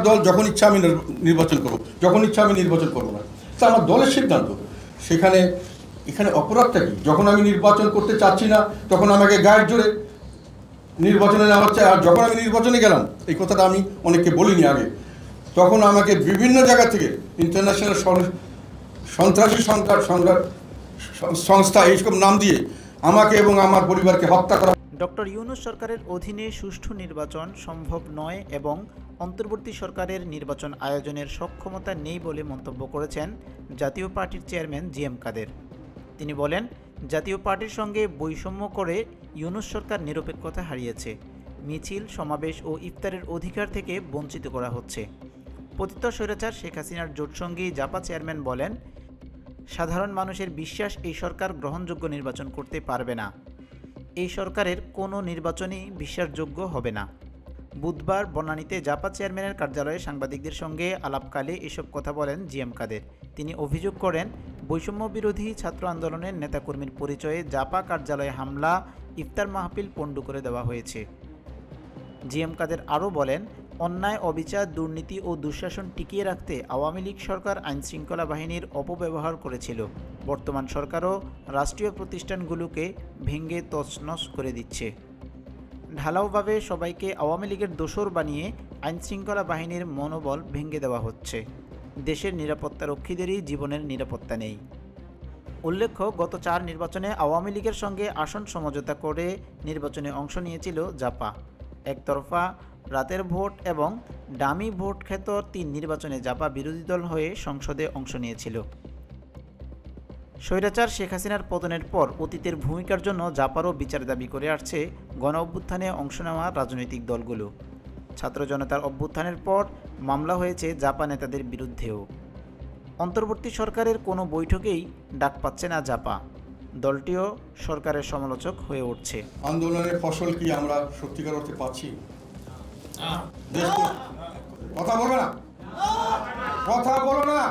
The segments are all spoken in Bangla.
দল যখন ইচ্ছা আমি নির্বাচন করব, যখন ইচ্ছা আমি নির্বাচন করব না, তা আমার দলের সিদ্ধান্ত। এখানে অপরাধটা কি? যখন আমি নির্বাচন করতে চাচ্ছি না তখন আমাকে গায়ের জোরে নির্বাচনে নেওয়া হচ্ছে, আর যখন আমি নির্বাচনে গেলাম, এই কথাটা আমি অনেককে বলিনি আগে, তখন আমাকে বিভিন্ন জায়গা থেকে ইন্টারন্যাশনাল সন্ত্রাসী সংস্থা এইসব নাম দিয়ে আমাকে এবং আমার পরিবারকে হত্যা করা। ডক্টর ইউনূস সরকারের অধীনে সুষ্ঠু নির্বাচন সম্ভব নয় এবং অন্তর্বর্তী সরকারের নির্বাচন আয়োজনের সক্ষমতা নেই বলে মন্তব্য করেছেন জাতীয় পার্টির চেয়ারম্যান জি.এম. কাদের। তিনি বলেন, জাতীয় পার্টির সঙ্গে বৈষম্য করে ইউনূস সরকার নিরপেক্ষতা হারিয়েছে, মিছিল, সমাবেশ ও ইফতারের অধিকার থেকে বঞ্চিত করা হচ্ছে। পতিত স্বৈরাচার শেখ হাসিনার জোটসঙ্গী জাপা চেয়ারম্যান বলেন, সাধারণ মানুষের বিশ্বাস এই সরকার গ্রহণযোগ্য নির্বাচন করতে পারবে না। এই সরকারের কোনো নির্বাচনই বিশ্বাসযোগ্য হবে না। বুধবার বনানীতে জাপা চেয়ারম্যানের কার্যালয়ে সাংবাদিকদের সঙ্গে আলাপকালে এসব কথা বলেন জি.এম. কাদের। তিনি অভিযোগ করেন, বৈষম্য বিরোধী ছাত্র আন্দোলনের নেতাকর্মীর পরিচয়ে জাপা কার্যালয়ে হামলা, ইফতার মাহফিল পণ্ডু করে দেওয়া হয়েছে। জি.এম. কাদের আরও বলেন, অন্যায়, অবিচার, দুর্নীতি ও দুঃশাসন টিকিয়ে রাখতে আওয়ামী লীগ সরকার আইনশৃঙ্খলা বাহিনীর অপব্যবহার করেছিল। বর্তমান সরকারও রাষ্ট্রীয় প্রতিষ্ঠানগুলোকে ভেঙে তছনছ করে দিচ্ছে। ঢালাওভাবে সবাইকে আওয়ামী লীগের দোসর বানিয়ে আইনশৃঙ্খলা বাহিনীর মনোবল ভেঙে দেওয়া হচ্ছে। দেশের নিরাপত্তারক্ষীদেরই জীবনের নিরাপত্তা নেই। উল্লেখ্য, গত 4 নির্বাচনে আওয়ামী লীগের সঙ্গে আসন সমঝোতা করে নির্বাচনে অংশ নিয়েছিল জাপা। একতরফা রাতের ভোট এবং ডামি ভোট খ্যাত 3 নির্বাচনে জাপা বিরোধী দল হয়ে সংসদে অংশ নিয়েছিল। স্বৈরাচার শেখ হাসিনার পতনের পর অতীতের ভূমিকার জন্য জাপারও বিচার দাবি করে আসছে গণ অভ্যুত্থানে অংশ নেওয়া রাজনৈতিক দলগুলো। ছাত্র জনতার অভ্যুত্থানের পর মামলা হয়েছে জাপা নেতাদের বিরুদ্ধেও। অন্তর্বর্তী সরকারের কোনো বৈঠকেই ডাক পাচ্ছে না জাপা। দলটিও সরকারের সমালোচক হয়ে উঠছে। আন্দোলনের ফসল কি আমরা সত্যিকার অর্থে পাচ্ছি? কথা বলো না, কথা বলো না।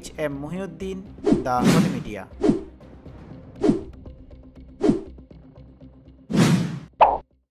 H.M. Mohiuddin, the media.